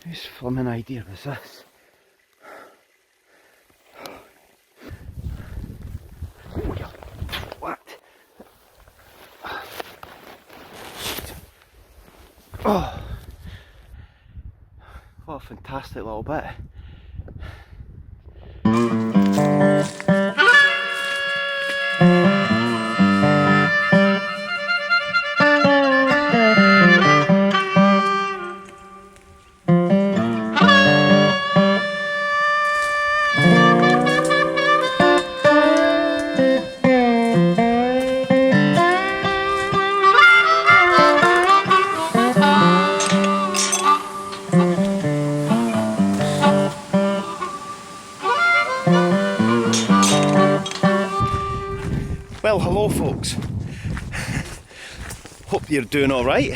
Whose flimming idea was this? What? Oh, what a fantastic little bit. Well, hello folks. Hope you're doing alright.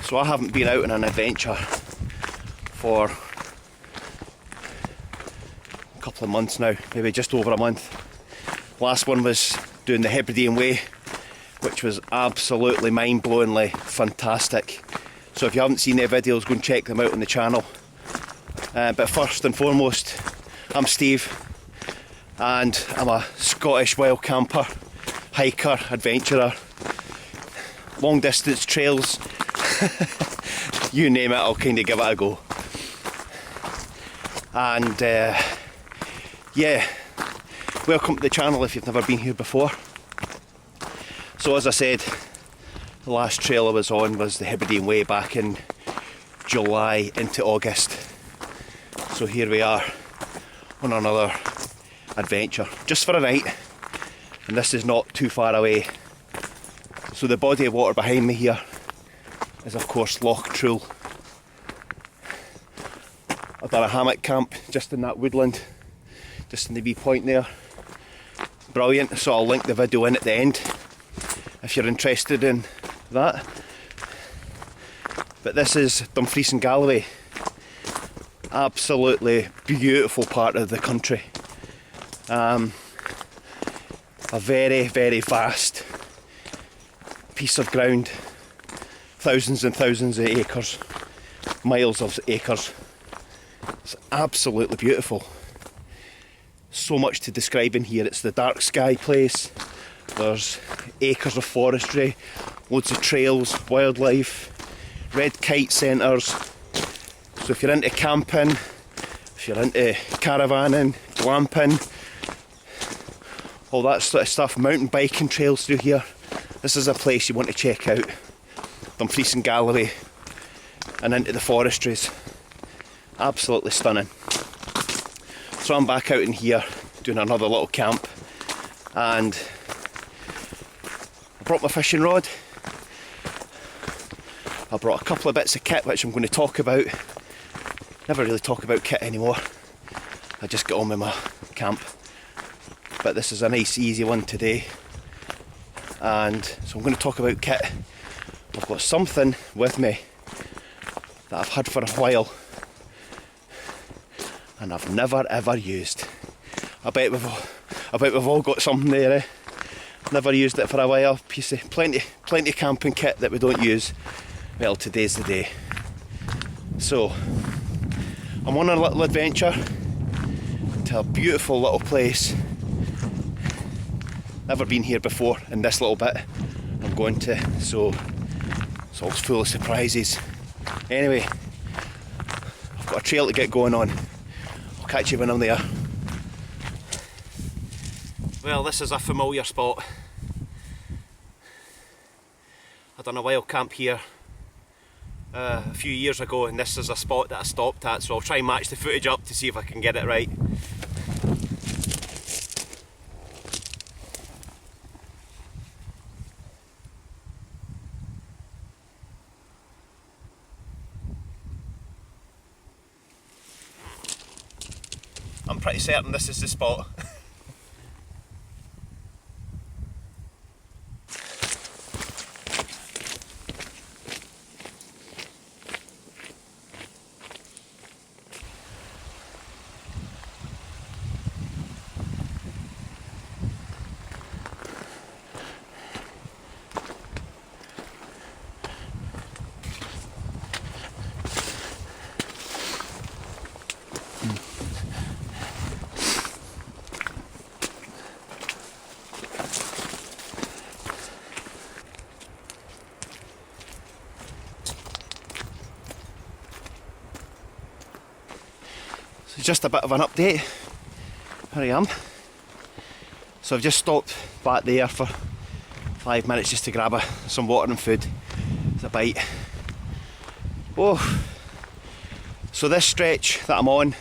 So I haven't been out on an adventure for a couple of months now, maybe just over a month. Last one was doing the Hebridean Way, which was absolutely mind-blowingly fantastic. So if you haven't seen their videos, go and check them out on the channel. But first and foremost, I'm Steve, and I'm a Scottish wild camper, hiker, adventurer, long distance trails, you name it, I'll kind of give it a go. And yeah, welcome to the channel if you've never been here before. So as I said, the last trail I was on was the Hebridean Way back in July into August. So here we are on another adventure, just for a night, and this is not too far away. So the body of water behind me here is of course Loch Trool. I've done a hammock camp just in that woodland, just in the wee point there. Brilliant, so I'll link the video in at the end if you're interested in that. But this is Dumfries and Galloway, absolutely beautiful part of the country. A very, very vast piece of ground, thousands and thousands of acres, miles of acres. It's absolutely beautiful. So much to describe in here. It's the dark sky place, there's acres of forestry, loads of trails, wildlife, red kite centres. So if you're into camping, if you're into caravanning, glamping, all that sort of stuff, mountain biking trails through here, this is a place you want to check out. Dumfries and Galloway and into the forestries. Absolutely stunning. So I'm back out in here doing another little camp, and I brought my fishing rod. I brought a couple of bits of kit which I'm going to talk about. Never really talk about kit anymore. I just get on with my camp. But this is a nice easy one today, and so I'm going to talk about kit. I've got something with me that I've had for a while and I've never ever used. I bet we've all got something there, eh? Never used it for a while. Piece of plenty of camping kit that we don't use. Well, today's the day. So I'm on a little adventure to a beautiful little place. Never been here before in this little bit I'm going to, so it's all full of surprises. Anyway, I've got a trail to get going on. I'll catch you when I'm there. Well, this is a familiar spot. I done a wild camp here a few years ago, and this is a spot that I stopped at, so I'll try and match the footage up to see if I can get it right. I'm pretty certain this is the spot. just a bit of an update. Here I am. So I've just stopped back there for 5 minutes just to grab some water and food. It's a bite. Oh, so this stretch that I'm on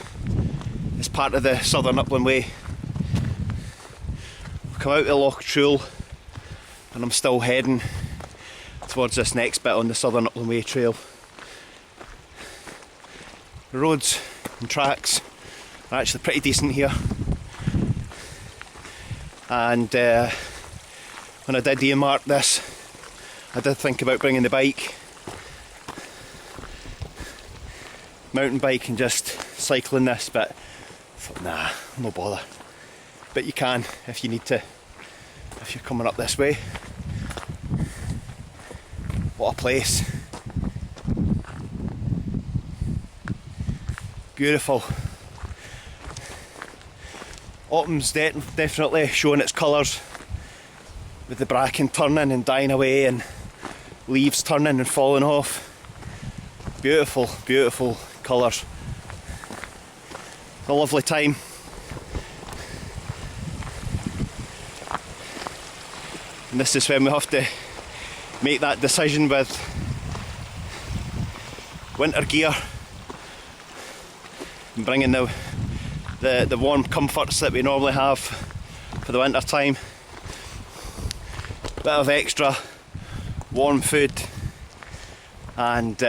is part of the Southern Upland Way. I've come out of the Loch Truel and I'm still heading towards this next bit on the Southern Upland Way trail. The roads and tracks are actually pretty decent here, and when I did earmark this, I did think about bringing the bike, mountain bike, and just cycling this, but I thought nah, no bother. But you can if you need to, if you're coming up this way. What a place. Beautiful. Autumn's definitely showing its colours, with the bracken turning and dying away and leaves turning and falling off. Beautiful, beautiful colours. A lovely time. And this is when we have to make that decision with winter gear and bringing the warm comforts that we normally have for the winter time. Bit of extra warm food and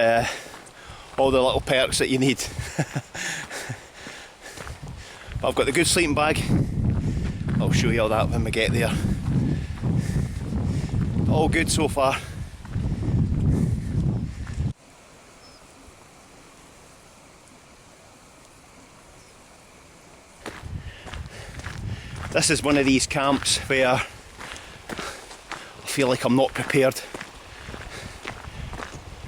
all the little perks that you need. But I've got the good sleeping bag. I'll show you all that when we get there. All good so far. This is one of these camps where I feel like I'm not prepared.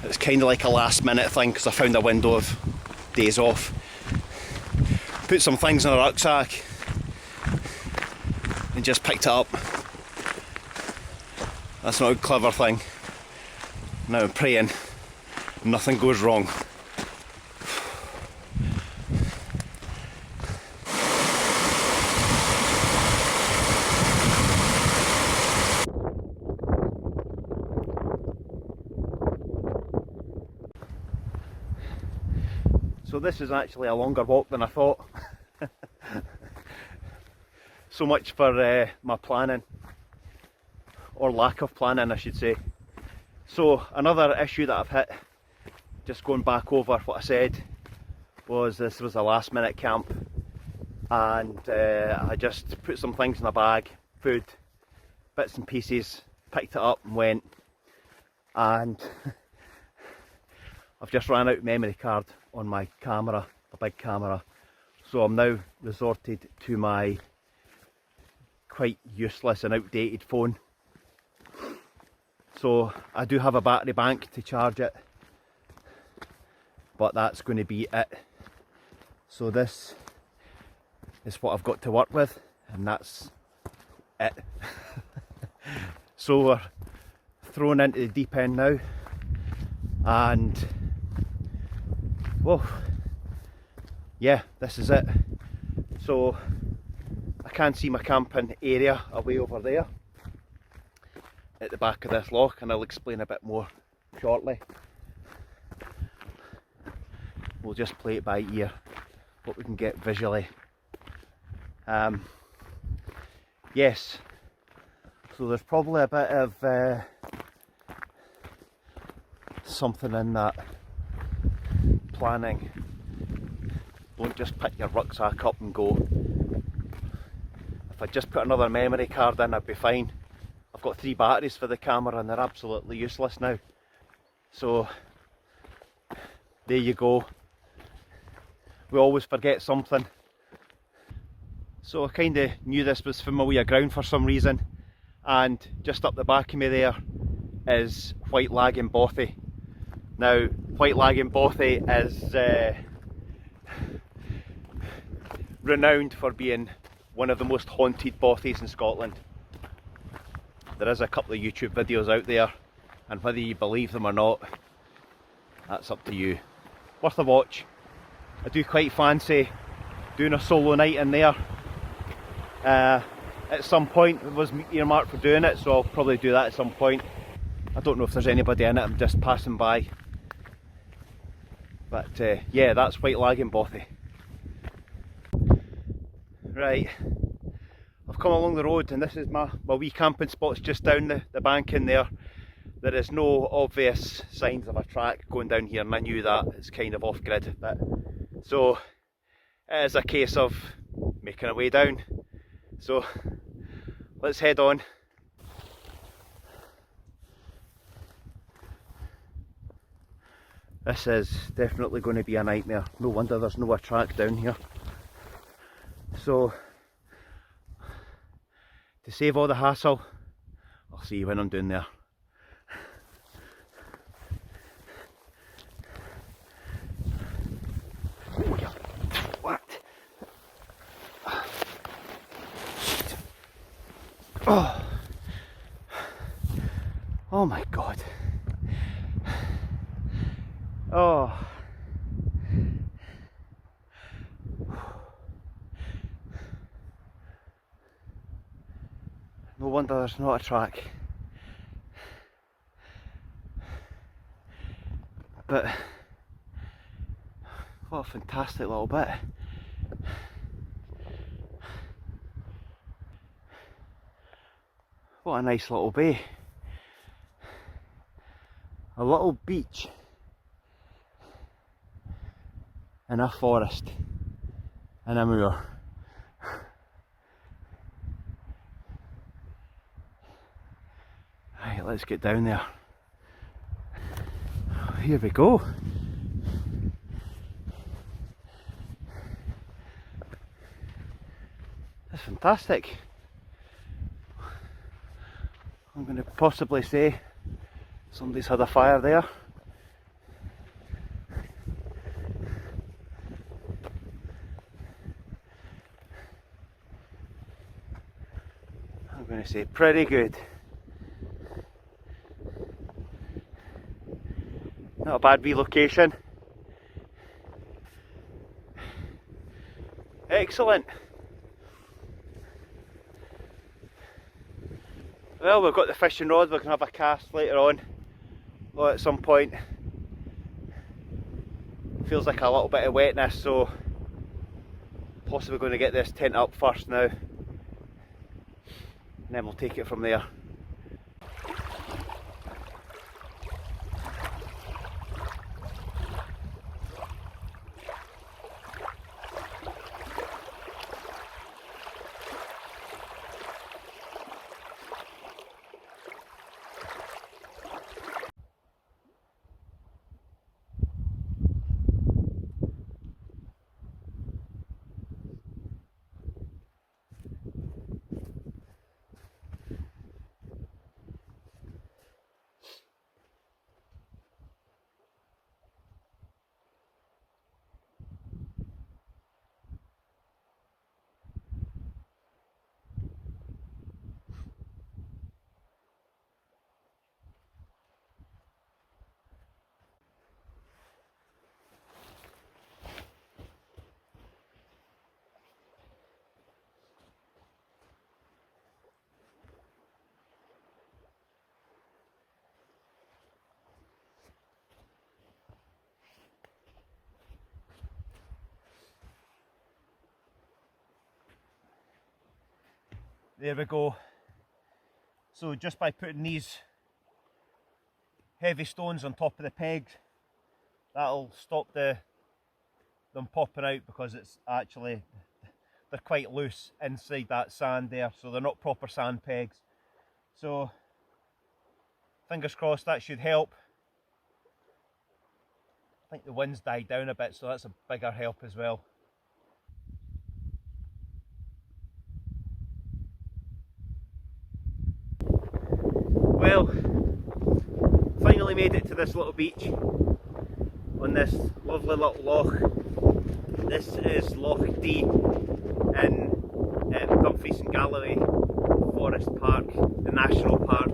It's kind of like a last minute thing because I found a window of days off. Put some things in a rucksack and just picked it up. That's not a clever thing. Now I'm praying nothing goes wrong. So this is actually a longer walk than I thought. So much for my planning, or lack of planning I should say. So another issue that I've hit, just going back over what I said, was this was a last minute camp, and I just put some things in a bag, food, bits and pieces, picked it up and went, and I've just ran out of memory card on my camera, a big camera, so I'm now resorted to my quite useless and outdated phone. So I do have a battery bank to charge it, but that's going to be it. So this is what I've got to work with, and that's it. So we're thrown into the deep end now, and whoa, yeah, this is it. So I can see my camping area away over there at the back of this loch, and I'll explain a bit more shortly. We'll just play it by ear, what we can get visually. Yes, so there's probably a bit of something in that planning. Don't just pick your rucksack up and go. If I just put another memory card in, I'd be fine. I've got 3 batteries for the camera and they're absolutely useless now. So there you go. We always forget something. So I kind of knew this was familiar ground for some reason, and just up the back of me there is White Lag in Bothy. Now White Lag in Bothy is renowned for being one of the most haunted bothies in Scotland. There is a couple of YouTube videos out there, and whether you believe them or not, that's up to you. Worth a watch. I do quite fancy doing a solo night in there at some point. It was earmarked for doing it, so I'll probably do that at some point. I don't know if there's anybody in it, I'm just passing by. But yeah, that's White Lag and Bothy. Right, I've come along the road and this is my wee camping spot's just down the bank in there. There is no obvious signs of a track going down here, and I knew that. It's kind of off grid. But so it is a case of making our way down. So let's head on. This is definitely going to be a nightmare. No wonder there's no track down here. So to save all the hassle, I'll see you when I'm down there. What? Oh. Oh my God. Oh. No wonder there's not a track. But what a fantastic little bit. What a nice little bay. A little beach in a forest in a moor. Right, let's get down there. Here we go. That's fantastic. I'm going to possibly say somebody's had a fire there. I'm going to say pretty good. Not a bad relocation. Excellent. Well, we've got the fishing rod, we can have a cast later on, or at some point. Feels like a little bit of wetness, so possibly going to get this tent up first now, and then we'll take it from there. There we go. So just by putting these heavy stones on top of the pegs, that'll stop them popping out, because it's actually, they're quite loose inside that sand there, so they're not proper sand pegs. So fingers crossed that should help. I think the wind's died down a bit, so that's a bigger help as well. Well, finally made it to this little beach on this lovely little loch. This is Loch D in Dumfries and Galloway Forest Park, the National Park.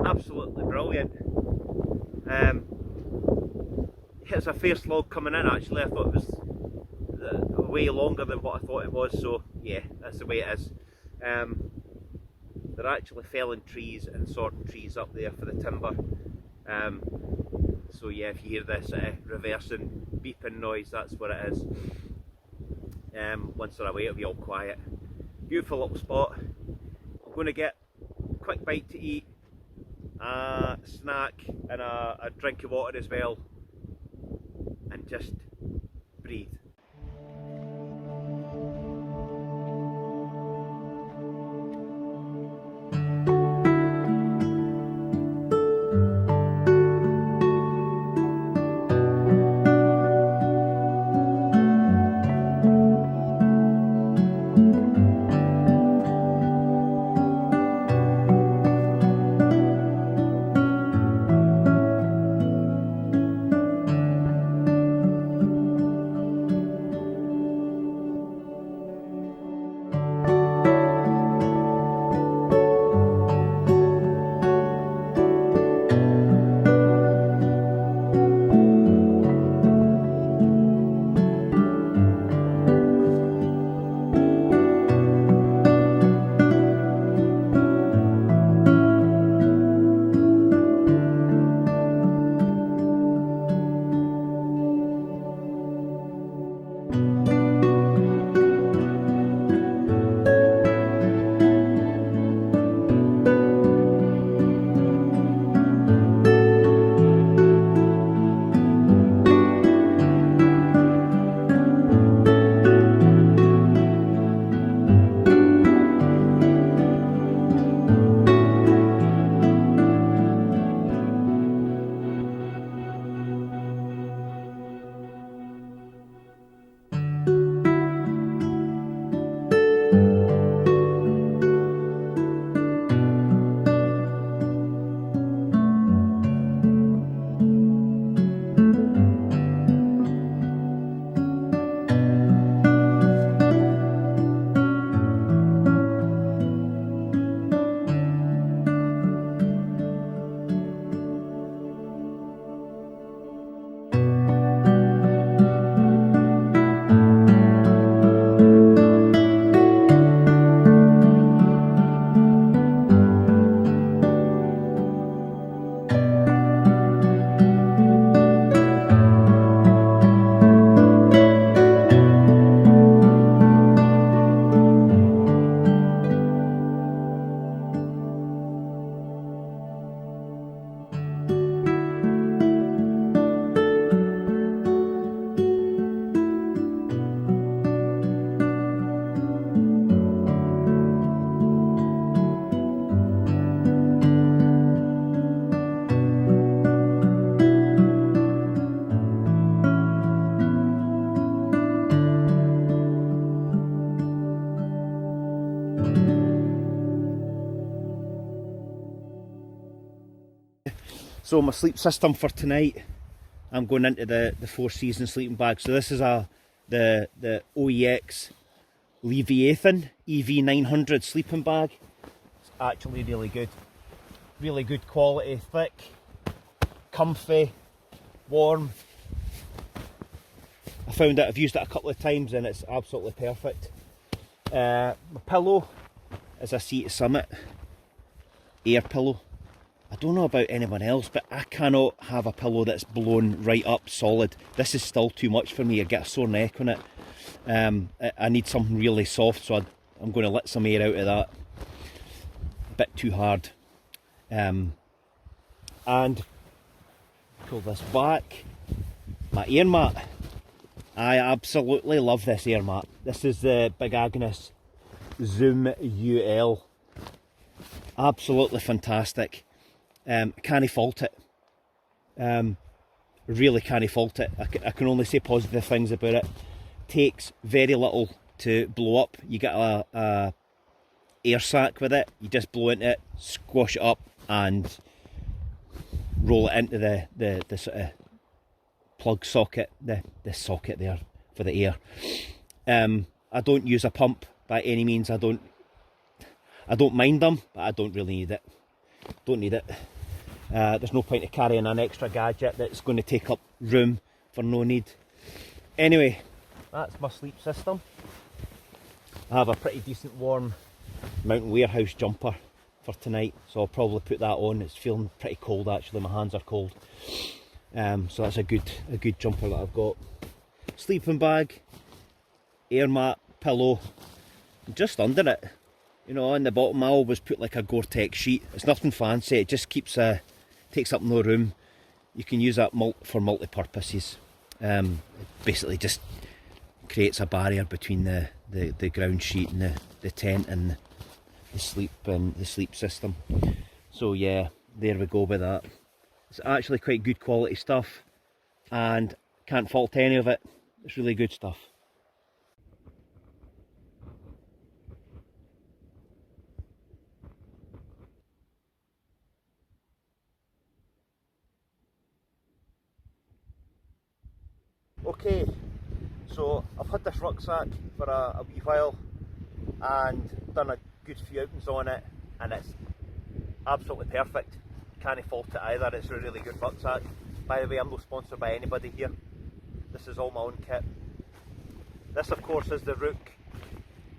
Absolutely brilliant. It's a fair slog coming in actually. I thought it was way longer than what I thought it was, so yeah, that's the way it is. They're actually felling trees and sorting trees up there for the timber. So yeah, if you hear this reversing beeping noise, that's what it is. Once they're away, it'll be all quiet. Beautiful little spot. I'm going to get a quick bite to eat, a snack and a drink of water as well, and just breathe. So my sleep system for tonight, I'm going into the Four Seasons sleeping bag. So this is the OEX Leviathan EV900 sleeping bag. It's actually really good quality, thick, comfy, warm. I found it, I've used it a couple of times and it's absolutely perfect. My pillow is a Sea to Summit air pillow. I don't know about anyone else, but I cannot have a pillow that's blown right up solid. This is still too much for me. I get a sore neck on it. I need something really soft, so I'm going to let some air out of that. A bit too hard. And pull this back. My air mat. I absolutely love this air mat. This is the Big Agnes Zoom UL. Absolutely fantastic. Can't fault it. Really can't fault it. I can only say positive things about it. Takes very little to blow up. You get a air sac with it. You just blow into it, squash it up, and roll it into the sort of plug socket, the socket there for the air. I don't use a pump by any means. I don't mind them, but I don't really need it. Don't need it. There's no point in carrying an extra gadget that's going to take up room for no need. Anyway, that's my sleep system. I have a pretty decent warm Mountain Warehouse jumper for tonight, so I'll probably put that on. It's feeling pretty cold actually, my hands are cold. So that's a good jumper that I've got. Sleeping bag, air mat, pillow, and just under it, you know, on the bottom I always put like a Gore-Tex sheet. It's nothing fancy, it just keeps takes up no room. You can use that for multi-purposes. It basically just creates a barrier between the ground sheet and the tent and the sleep system. So yeah, there we go with that. It's actually quite good quality stuff and can't fault any of it. It's really good stuff. Okay, so I've had this rucksack for a wee while and done a good few outings on it, and it's absolutely perfect. Can't fault it either. It's a really good rucksack. By the way, I'm not sponsored by anybody here. This is all my own kit. This of course is the Rook,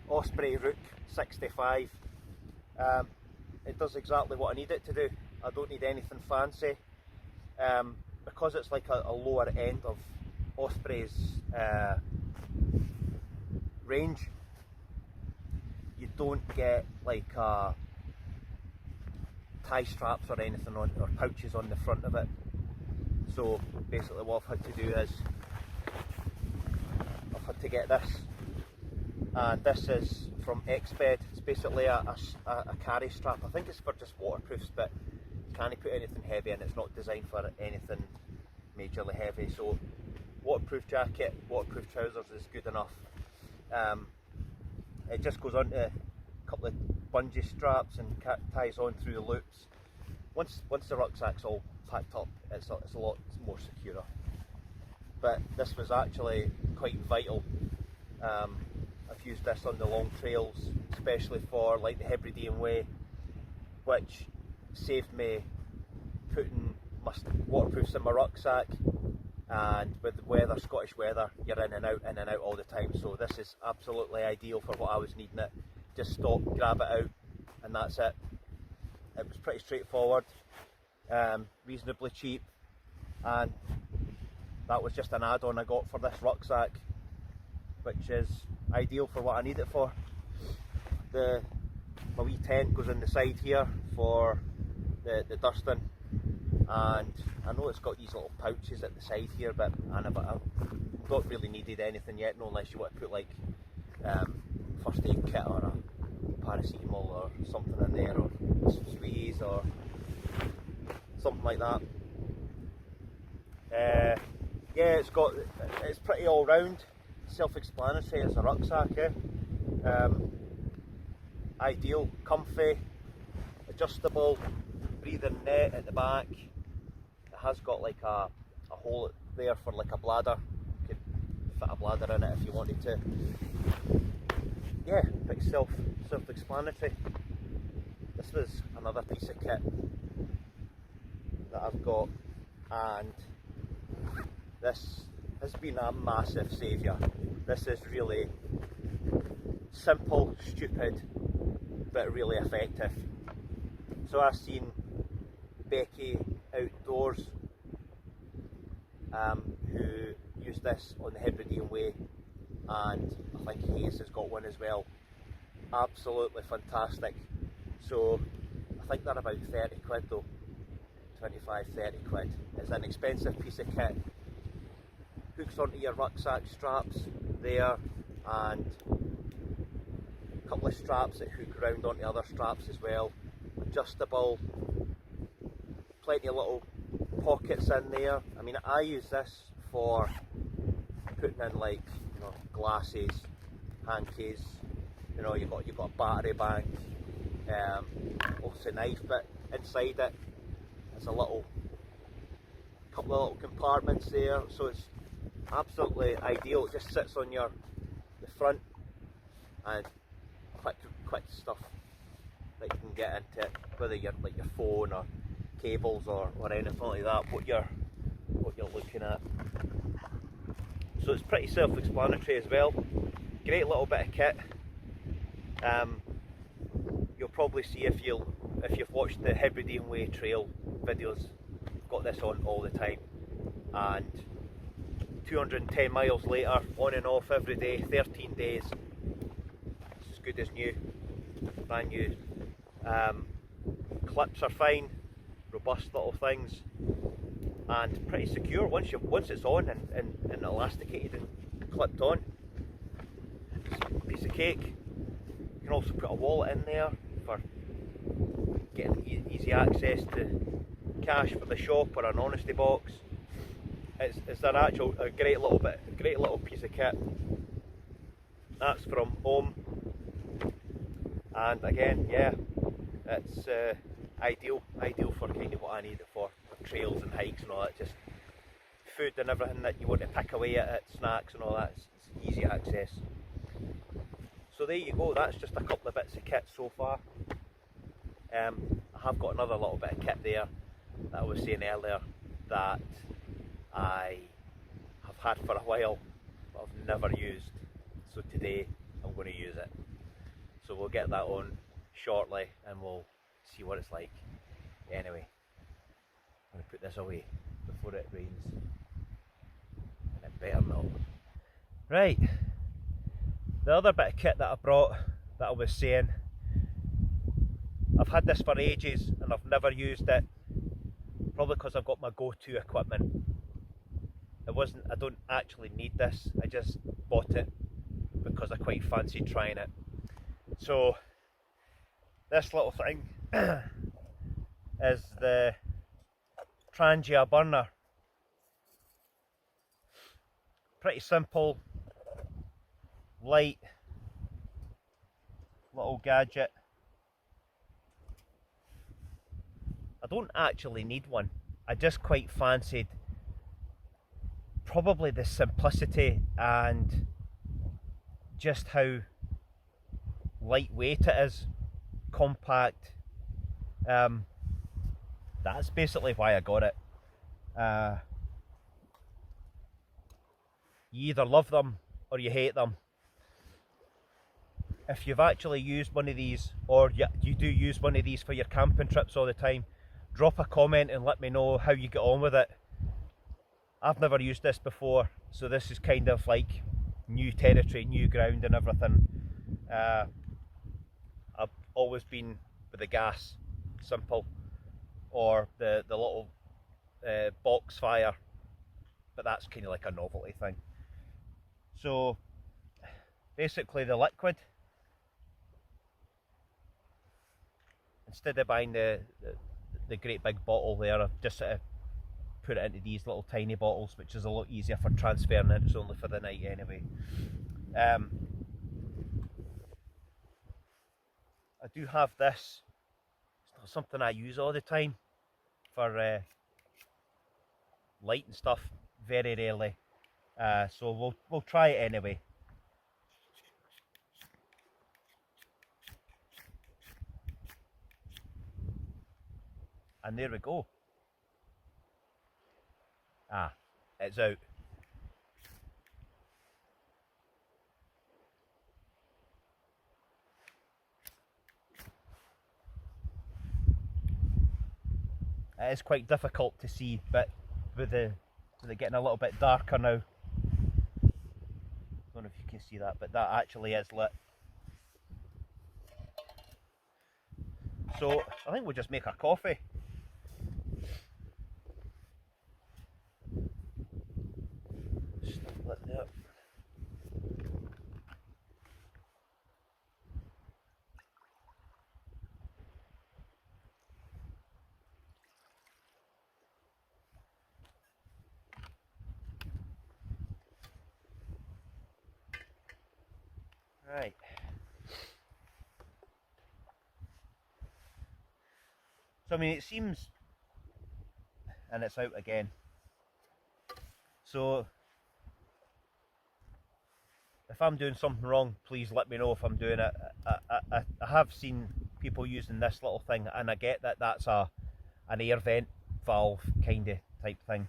Osprey Rook 65. It does exactly what I need it to do. I don't need anything fancy. Because it's like a lower end of Osprey's range, you don't get like tie straps or anything on, or pouches on the front of it. So basically what I've had to do is I've had to get this, and this is from X Mid. It's basically a carry strap. I think it's for just waterproofs, but you can't put anything heavy in. It's not designed for anything majorly heavy. So waterproof jacket, waterproof trousers is good enough. It just goes onto a couple of bungee straps and ties on through the loops. Once the rucksack's all packed up, it's a lot more secure. But this was actually quite vital. I've used this on the long trails, especially for like the Hebridean Way, which saved me putting my waterproofs in my rucksack. And with the weather, Scottish weather, you're in and out all the time. So this is absolutely ideal for what I was needing it. Just stop, grab it out, and that's it. It was pretty straightforward, reasonably cheap, and that was just an add-on I got for this rucksack, which is ideal for what I need it for. My wee tent goes in the side here for the Durston, and I know it's got these little pouches at the side here, but I've not really needed anything yet, no, unless you want to put like first aid kit or a paracetamol or something in there, or some squeeze or something like that. Yeah, it's pretty all round, self-explanatory as a rucksack. Ideal, comfy, adjustable, breathing net at the back. It has got like a hole there for like a bladder. You could fit a bladder in it if you wanted to. Yeah, pretty self-explanatory. This was another piece of kit that I've got, and this has been a massive saviour. This is really simple, stupid, but really effective. So I've seen Becky Outdoors who used this on the Hebridean Way, and I think Hayes has got one as well. Absolutely fantastic. So I think they're about 30 quid though, 25, 30 quid. It's an expensive piece of kit. Hooks onto your rucksack straps there, and a couple of straps that hook around onto other straps as well. Adjustable, plenty of little pockets in there. I mean, I use this for putting in like, you know, glasses, hankies. You know, you've got a battery bank, also a knife, but inside it there's a couple of little compartments there, so it's absolutely ideal. It just sits on the front, and quick stuff that you can get into it, whether you're like your phone or cables or anything like that, what you're looking at. So it's pretty self-explanatory as well. Great little bit of kit. You'll probably see if you've watched the Hebridean Way Trail videos, I've got this on all the time, and 210 miles later, on and off every day, 13 days, it's as good as new, brand new. Clips are fine, robust little things, and pretty secure once it's on and elasticated and clipped on. It's a piece of cake. You can also put a wallet in there for getting easy access to cash for the shop or an honesty box. It's a great little piece of kit. That's from home, and again, yeah, it's ideal for kind of what I need it for trails and hikes and all that. Just food and everything that you want to pick away at it, snacks and all that. It's easy access. So there you go. That's just a couple of bits of kit so far. I have got another little bit of kit there that I was saying earlier that I have had for a while but I've never used. So today I'm going to use it. So we'll get that on shortly and we'll see what it's like. Anyway, I'm going to put this away before it rains. And it better not. Right, the other bit of kit that I brought that I was saying, I've had this for ages and I've never used it, probably because I've got my go-to equipment. I don't actually need this, I just bought it because I quite fancied trying it. So this little thing is the Trangia burner. Pretty simple, light little gadget. I don't actually need one. I just quite fancied probably the simplicity and just how lightweight it is, compact. That's basically why I got it. You either love them or you hate them. If you've actually used one of these, or you do use one of these for your camping trips all the time, drop a comment and let me know how you get on with it. I've never used this before, so this is kind of like new territory, new ground and everything. I've always been with the gas, simple, or the little box fire, but that's kind of like a novelty thing. So basically the liquid, instead of buying the great big bottle there, I've just sort of put it into these little tiny bottles, which is a lot easier for transferring it. It's only for the night anyway. I do have this. It's not something I use all the time for light and stuff, very rarely. So we'll try it anyway. And there we go. It's out. It is quite difficult to see, but with it getting a little bit darker now, I don't know if you can see that, but that actually is lit. So I think we'll just make our coffee. Lit there. Right. So I mean, it seems, and it's out again. So if I'm doing something wrong, please let me know if I'm doing it. I have seen people using this little thing, and I get that that's an air vent valve kind of type thing.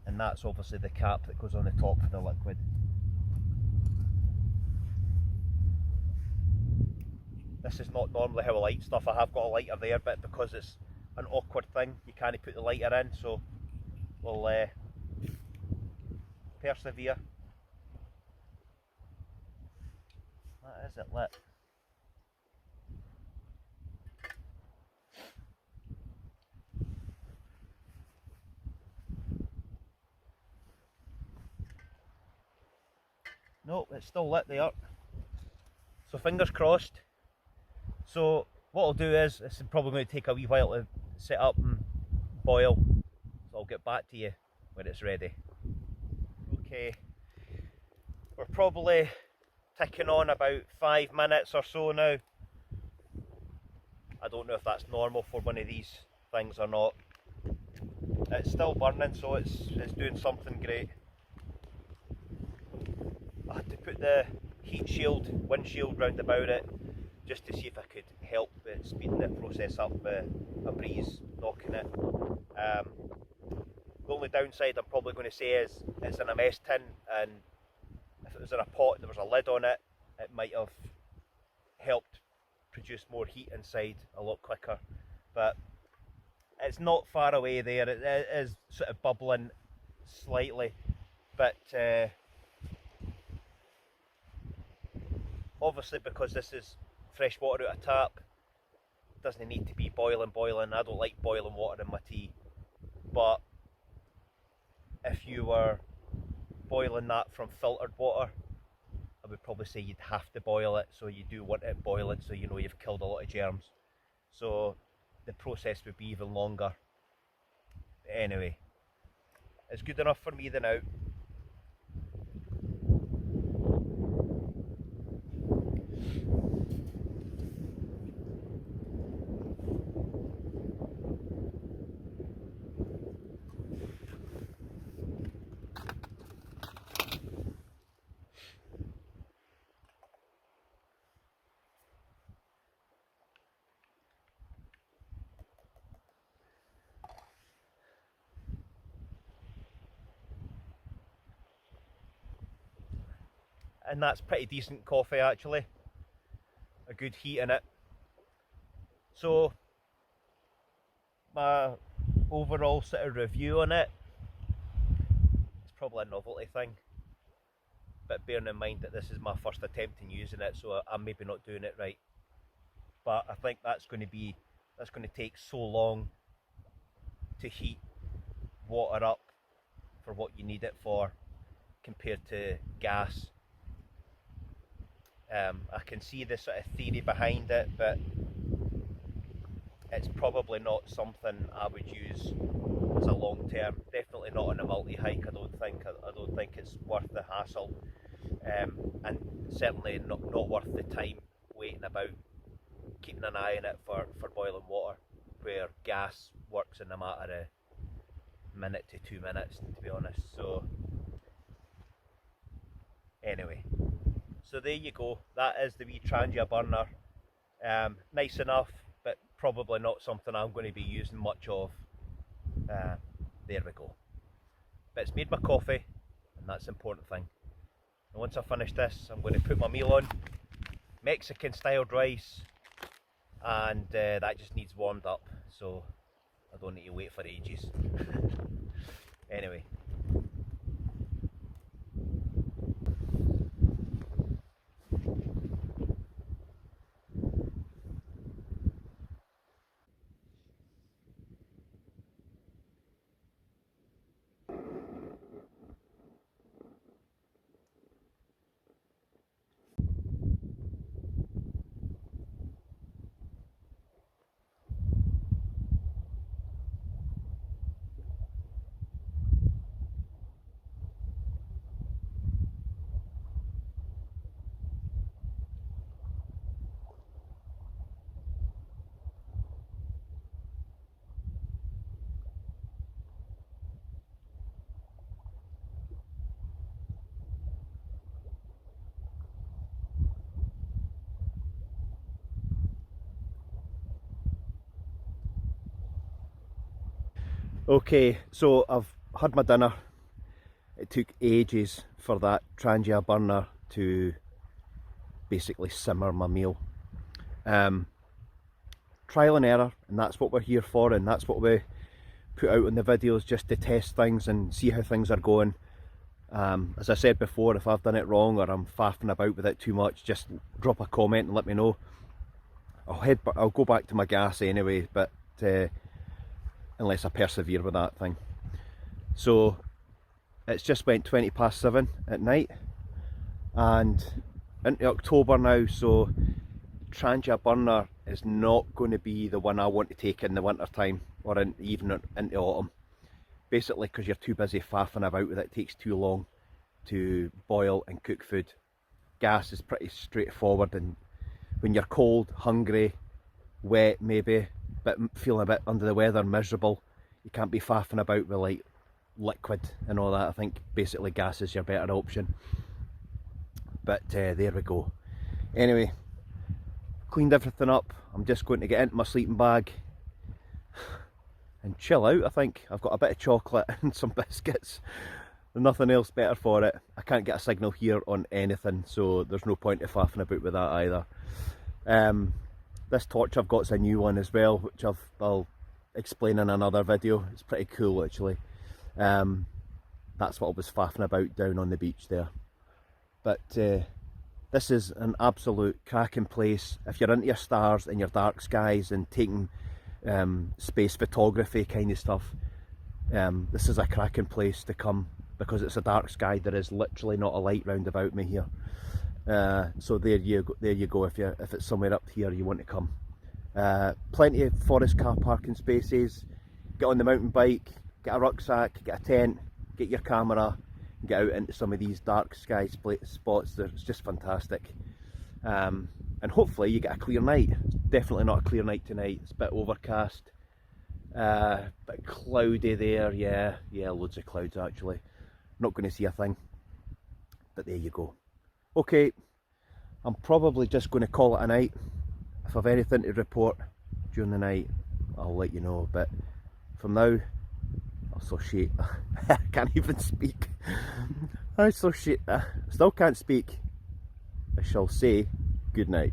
and that's obviously the cap that goes on the top for the liquid. This is not normally how I light stuff. I have got a lighter there, but because it's an awkward thing, you can't put the lighter in, so we'll persevere. That is it lit. Nope, it's still lit there. So fingers crossed. So what I'll do is, this is probably going to take a wee while to set up and boil. So I'll get back to you when it's ready. Okay, we're probably ticking on about 5 minutes or so now. I don't know if that's normal for one of these things or not. It's still burning, so it's doing something great. I had to put the heat shield, windshield round about it, just to see if I could help speeding the process up with a breeze knocking it. The only downside I'm probably going to say is it's in a mess tin, and if it was in a pot, there was a lid on it, it might have helped produce more heat inside a lot quicker. But it's not far away there. It is sort of bubbling slightly, but obviously because this is fresh water out of tap, it doesn't need to be boiling. I don't like boiling water in my tea, but if you were boiling that from filtered water, I would probably say you'd have to boil it, so you do want it boiling so you know you've killed a lot of germs. So the process would be even longer. Anyway, it's good enough for me then now. And that's pretty decent coffee actually, a good heat in it. So my overall sort of review on it, it's probably a novelty thing, but bearing in mind that this is my first attempt in using it, so I'm maybe not doing it right. But I think that's going to take so long to heat water up for what you need it for compared to gas. I can see the sort of theory behind it, but it's probably not something I would use as a long term. Definitely not on a multi-hike. I don't think it's worth the hassle, and certainly not worth the time waiting about keeping an eye on it for boiling water, where gas works in a matter of minute to 2 minutes, to be honest. So anyway, so there you go, that is the wee Trangia burner. Nice enough, but probably not something I'm going to be using much of. There we go. But it's made my coffee, and that's the important thing. And once I finish this, I'm going to put my meal on. Mexican styled rice, and that just needs warmed up, so I don't need to wait for ages. Anyway. Okay, so I've had my dinner, It took ages for that Trangia burner to basically simmer my meal. Trial and error, and that's what we're here for, and that's what we put out in the videos, just to test things and see how things are going. As I said before, if I've done it wrong or I'm faffing about with it too much, just drop a comment and let me know. I'll go back to my gas anyway, but unless I persevere with that thing. So it's just went 7:20 at night and into October now, so Trangia burner is not going to be the one I want to take in the winter time or even into autumn. Basically because you're too busy faffing about with it. It takes too long to boil and cook food. Gas is pretty straightforward, and when you're cold, hungry, wet maybe, but feeling a bit under the weather, miserable, you can't be faffing about with like liquid and all that. I think basically gas is your better option. But there we go. Anyway, cleaned everything up. I'm just going to get into my sleeping bag and chill out. I think I've got a bit of chocolate and some biscuits. Nothing else better for it. I can't get a signal here on anything, so there's no point of faffing about with that either. This torch I've got is a new one as well, which I'll explain in another video. It's pretty cool actually. That's what I was faffing about down on the beach there. But this is an absolute cracking place if you're into your stars and your dark skies and taking space photography kind of stuff. This is a cracking place to come because it's a dark sky. There is literally not a light round about me here. So there you go. If it's somewhere up here you want to come. Plenty of forest car parking spaces. Get on the mountain bike, get a rucksack, get a tent, get your camera, and get out into some of these dark sky spots. It's just fantastic. And hopefully you get a clear night. It's definitely not a clear night tonight. It's a bit overcast, bit cloudy there. Yeah, loads of clouds actually. Not going to see a thing, but there you go. Okay, I'm probably just going to call it a night. If I've anything to report during the night, I'll let you know. But from now, I'm so shit. I can't even speak. I'm so shit. I still can't speak. I shall say good night.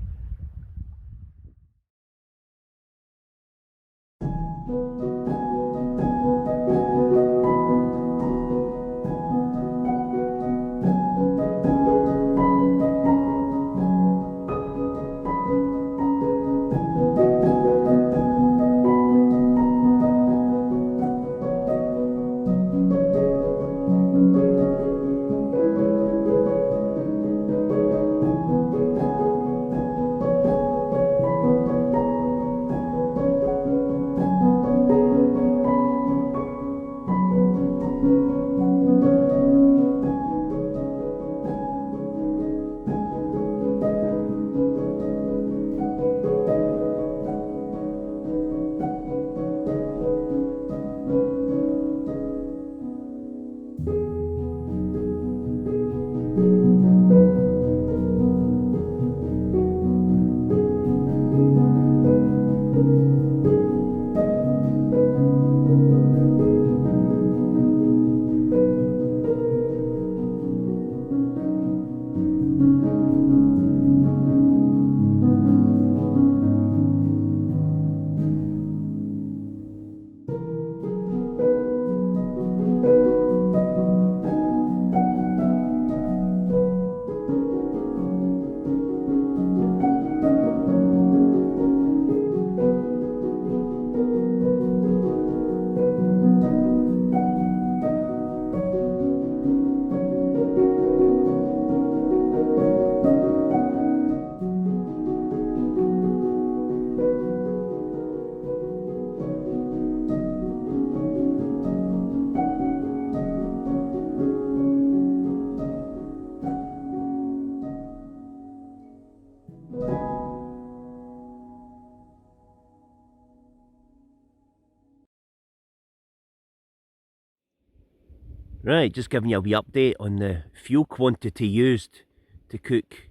Right, just giving you a wee update on the fuel quantity used to cook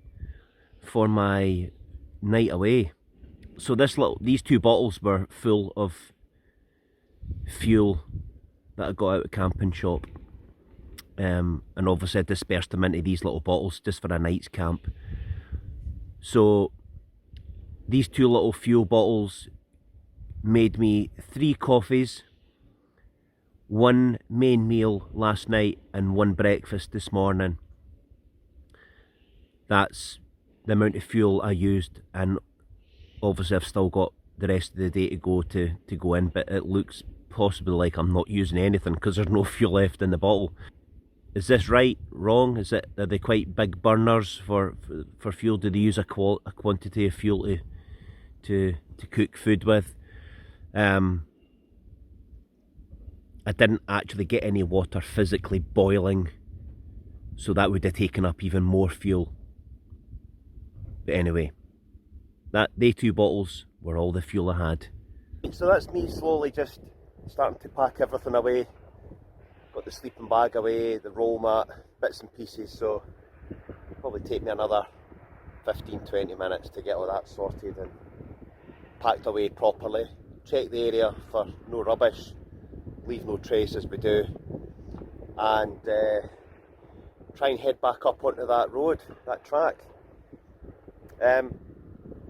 for my night away. So these two bottles were full of fuel that I got out of camping shop. and obviously I dispersed them into these little bottles just for a night's camp. So these 2 little fuel bottles made me 3 coffees, 1 main meal last night and 1 breakfast this morning. That's the amount of fuel I used, and obviously I've still got the rest of the day to go in, but it looks possibly like I'm not using anything because there's no fuel left in the bottle. Is this right? Wrong? Are they quite big burners for fuel? Do they use a quantity of fuel to cook food with? I didn't actually get any water physically boiling, so that would have taken up even more fuel. But anyway, they 2 bottles were all the fuel I had. So that's me slowly just starting to pack everything away. Got the sleeping bag away, the roll mat, bits and pieces, so it'll probably take me another 15-20 minutes to get all that sorted and packed away properly. Check the area for no rubbish, leave no trace as we do, and try and head back up onto that road, that track.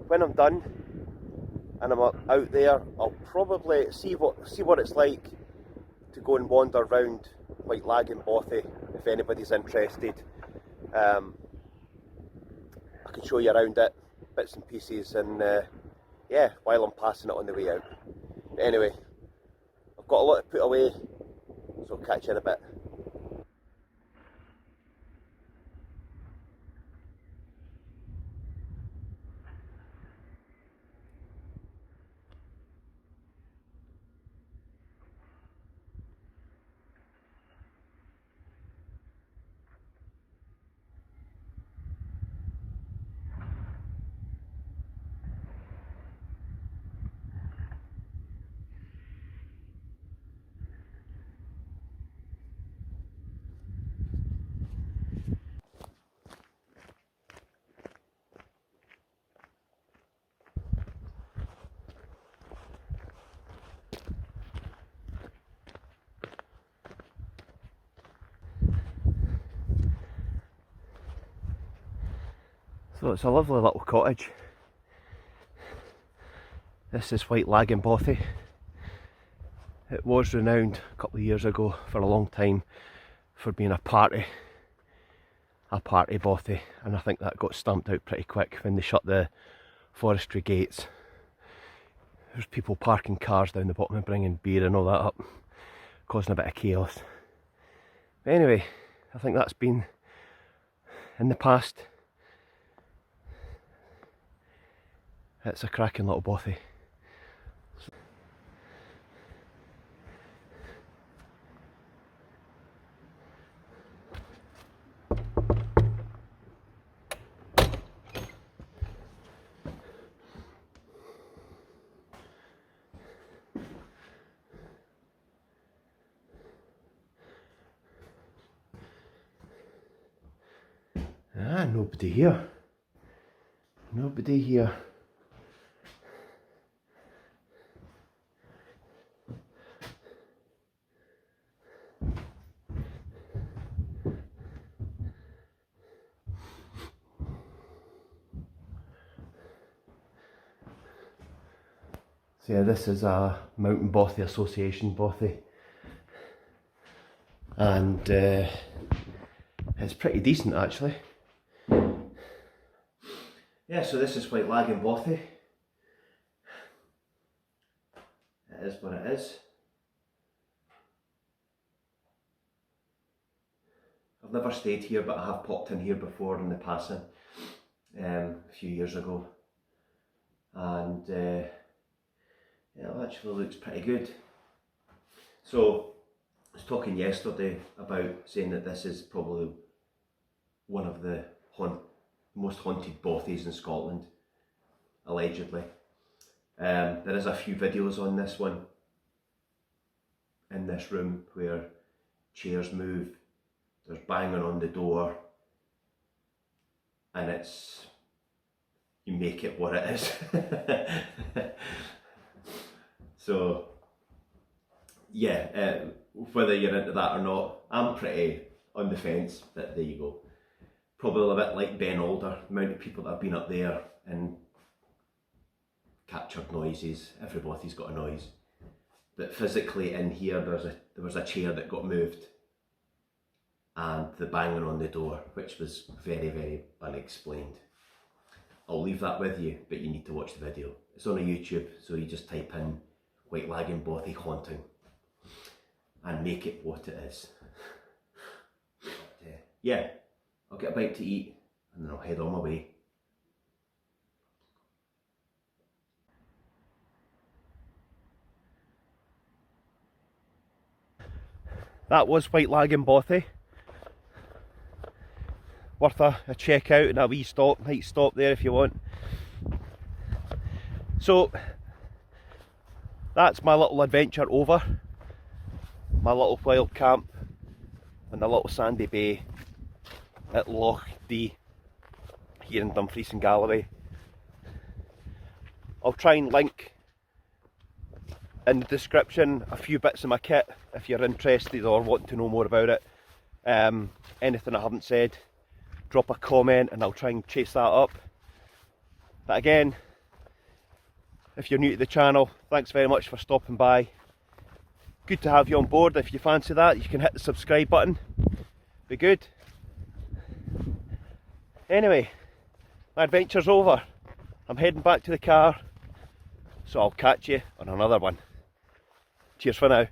When I'm done and I'm out there, I'll probably see what it's like to go and wander around White Lag and Bothy if anybody's interested. I can show you around it, bits and pieces, and yeah, while I'm passing it on the way out. But anyway, I've got a lot to put away, so I'll catch you in a bit. So it's a lovely little cottage. This is White Lag and Bothy. It was renowned a couple of years ago for a long time for being a party bothy, and I think that got stamped out pretty quick when they shut the forestry gates. There's people parking cars down the bottom and bringing beer and all that up, causing a bit of chaos. But anyway, I think that's been in the past. It's a cracking little bothy. Nobody here. Nobody here. So yeah, this is a Mountain Bothy Association bothy, and it's pretty decent actually. Yeah, so this is White Lag and Bothy. It is what it is. I've never stayed here, but I have popped in here before in the passing a few years ago, and yeah, it actually looks pretty good. So I was talking yesterday about saying that this is probably one of the most haunted bothies in Scotland, allegedly. There is a few videos on this one, in this room, where chairs move, there's banging on the door, and you make it what it is. So yeah, whether you're into that or not, I'm pretty on the fence, but there you go. Probably a bit like Ben Alder, the amount of people that have been up there and captured noises. Everybody's got a noise. But physically in here there was a chair that got moved, and the banging on the door, which was very, very unexplained. I'll leave that with you, but you need to watch the video. It's on YouTube, so you just type in White Lagan Bothy haunting and make it what it is. But, yeah, I'll get a bite to eat and then I'll head on my way. That was White Lagan Bothy. Worth a check out and a wee stop, night stop there if you want. So that's my little adventure over. My little wild camp on the little sandy bay at Loch Dee here in Dumfries and Galloway. I'll try and link in the description a few bits of my kit if you're interested or want to know more about it. Anything I haven't said, drop a comment and I'll try and chase that up. But again, if you're new to the channel, thanks very much for stopping by. Good to have you on board. If you fancy that, you can hit the subscribe button. Be good. Anyway, my adventure's over. I'm heading back to the car, so I'll catch you on another one. Cheers for now.